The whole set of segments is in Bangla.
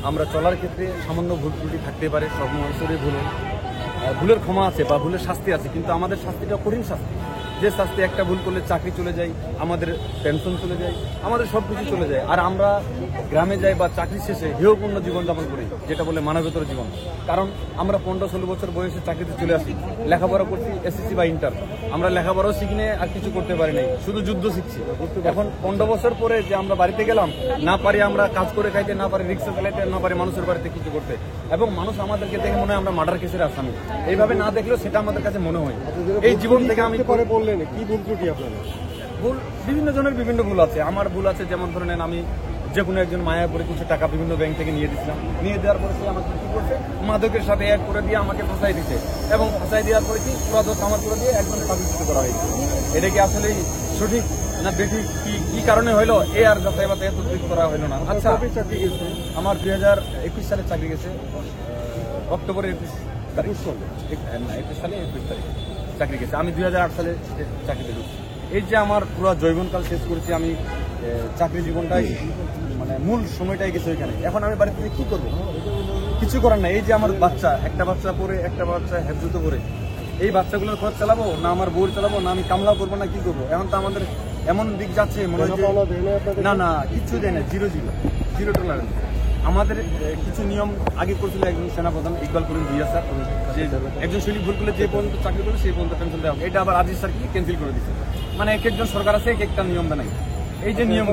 আমরা চলার ক্ষেত্রে সামান্য ভুল ত্রুটি থাকতে পারে, সব মানুষেরই ভুলের ক্ষমা আছে বা ভুলের শাস্তি আছে, কিন্তু আমাদের শাস্তিটা কঠিন শাস্তি। যে শাস্তি একটা ভুল করলে চাকরি চলে যায়, আমাদের পেনশন চলে যায়, আমাদের সব কিছু চলে যায়, আর আমরা গ্রামে যাই বা চাকরি শেষে হেয়পূর্ণ জীবনযাপন করি, যেটা বলে মানবেতর জীবন। কারণ আমরা 15-16 বছর বয়সে চাকরিতে চলে আসি, লেখাপড়া করছি এসএসসি বা ইন্টার, আমরা লেখাপড়াও শিখিনি আর কিছু করতে পারি নাই, শুধু যুদ্ধ শিখছি। এখন 15 বছর পরে যে আমরা বাড়িতে গেলাম, না পারি আমরা কাজ করে খাইতে, না পারি রিক্সা চালাইতে, না পারি মানুষের বাড়িতে কিছু করতে, এবং মানুষ আমাদেরকে দেখে মনে হয় আমরা মার্ডার কেসের আসামি। এইভাবে না দেখলেও সেটা আমাদের কাছে মনে হয়। এই জীবন থেকে আমি পরে বললেন কি ভুল ত্রুটি আপনার? ভুল বিভিন্ন জনের বিভিন্ন ভুল আছে। আমার ভুল আছে, যেমন ধরে নেন আমি যে কোনো একজন মায়াপুরে কিছু টাকা বিভিন্ন ব্যাংক থেকে নিয়ে দিচ্ছিলাম, নিয়ে দেওয়ার পরে সে আমাকে কি করছে, মাদকের সাথে অ্যাড করে দিয়ে আমাকে ফাঁসাই দিচ্ছে, এবং ফাঁসাই দেওয়ার পরে কি পুরো দোষ আমার করে দিয়ে একজন সাবস্টিটিউট করা হয়েছে। এটা কি আসলে সঠিক না বেঠিক, কি কারণে হইলো এ আর যাচাই বাছাই এত করা হইলো না। আচ্ছা, চাকরি গেছে আমার 2021 সালে চাকরি গেছে, অক্টোবরের 21 তারিখ, 21 সালে 21 তারিখ চাকরি গেছে। আমি 2008 সালে চাকরিতে ঢুকছি। এই যে আমার পুরো জৈবনকাল শেষ করেছি আমি, চাকরি জীবনটাই মানে মূল সময়টাই গেছে ওইখানে। এখন আমি বাড়িতে কি করবো? কিছু করার নাই। এই যে আমার বাচ্চা, একটা বাচ্চা পরে, একটা বাচ্চা হেফজুতো করে, এই বাচ্চাগুলোর খরচ চালাবো না আমার বউর চালাবো, না আমি কামলা করবো, না কি করবো? এখন তো আমাদের এমন দিক যাচ্ছে মনে হয় না না কিচ্ছু দেয় না, জিরো টলারেন্স। আমাদের কিছু নিয়ম আগে করছিল একজন সেনাপ্রধান ইকবাল করিম ভুইয়া স্যার, যে একজন সৈনিক ভুল করলে যে পর্যন্ত চাকরি করলে সেই পর্যন্ত পেনশন দেওয়া হবে। এটা আবার আজিজ স্যার কি ক্যান্সেল করে দিচ্ছে। মানে এক একজন সরকার আছে, এক একটা নিয়ম বানাই। এই যে নিয়ম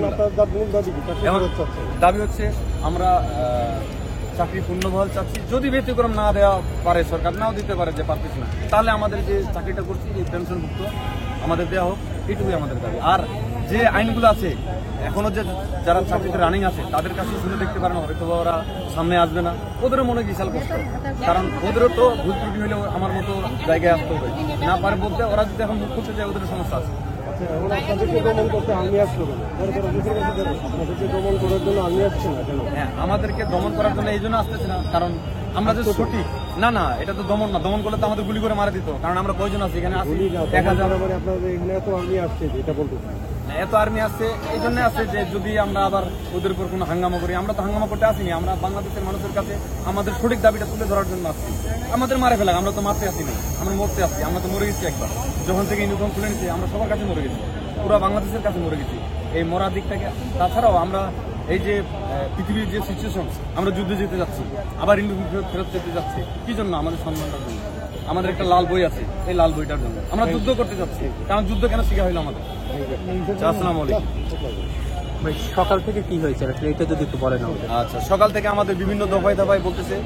দাবি হচ্ছে আমরা চাকরি পূর্ণবহাল চাচ্ছি। যদি ব্যতিক্রম না দেওয়া পারে সরকার, নাও দিতে পারে, যে পারতেছে না, তাহলে আমাদের যে চাকরিটা করছি এই পেনশনভুক্ত আমাদের দেওয়া হোক, এটুকুই আমাদের দাবি। আর যে আইনগুলো আছে এখনো যে যারা চাকরিতে রানিং আছে তাদের কাছে শুনে দেখতে পারে না, হয়তো ওরা সামনে আসবে না, ওদেরও মনে বিশাল কষ্ট। কারণ ওদেরও তো ভুল ত্রুটি হলেও আমার মতো জায়গায় আসতে হবে, না পারে বলতে ওরা যদি এখন মুখ করতে যায় ওদের সমস্যা আছে। হ্যাঁ, আমাদেরকে দমন করার জন্য এই জন্য আসতেছে না, কারণ আমরা যে সঠিক না, না এটা তো দমন না, দমন করলে তো আমাদের গুলি করে মারা দিত। কারণ আমরা কয়জন আছি এখানে? 1000। এত আর্মি আসছে এই জন্য আছে যে যদি আমরা আবার ওদের উপর কোনো হাঙ্গামা করি, আমরা তো হাঙ্গামা করতে আসিনি, আমরা বাংলাদেশের মানুষের কাছে আমাদের সঠিক দাবিটা তুলে ধরার জন্য আসছি। আমাদের মারে ফেলা, আমরা তো মারতে আসি না, আমরা মরতে আসছি। আমরা তো মরে গেছি একবার, যখন থেকে ইউনিফর্ম খুলে নিচ্ছি আমরা সবার কাছে মরে গেছি, পুরো বাংলাদেশের কাছে মরে গেছি এই মরার দিক থেকে। তাছাড়াও আমরা এই যে পৃথিবীর যে সিচুয়েশন, আমরা যুদ্ধে যেতে যাচ্ছি, আবার ইউনিফর্ম ফেরত যেতে যাচ্ছি, কি জন্য? আমাদের সম্মানটার জন্য। আমাদের একটা লাল বই আছে, এই লাল বইটার জন্য আমরা যুদ্ধ করতে যাচ্ছি। কারণ যুদ্ধ কেন শিখা হইলো আমাদের? আসসালামু আলাইকুম। সকাল থেকে কি হয়েছে এটা যদি একটু বলেন। আচ্ছা, সকাল থেকে আমাদের বিভিন্ন দফায় দফায় বলতেছে,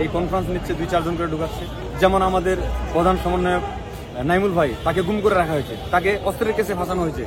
এই কনফারেন্স নিচ্ছে, 2-4 জন করে ঢুকাচ্ছে। যেমন আমাদের প্রধান সমন্বয়ক নাইমুল ভাই, তাকে গুম করে রাখা হয়েছে, তাকে অস্ত্রের কেসে ফাঁসানো হয়েছে।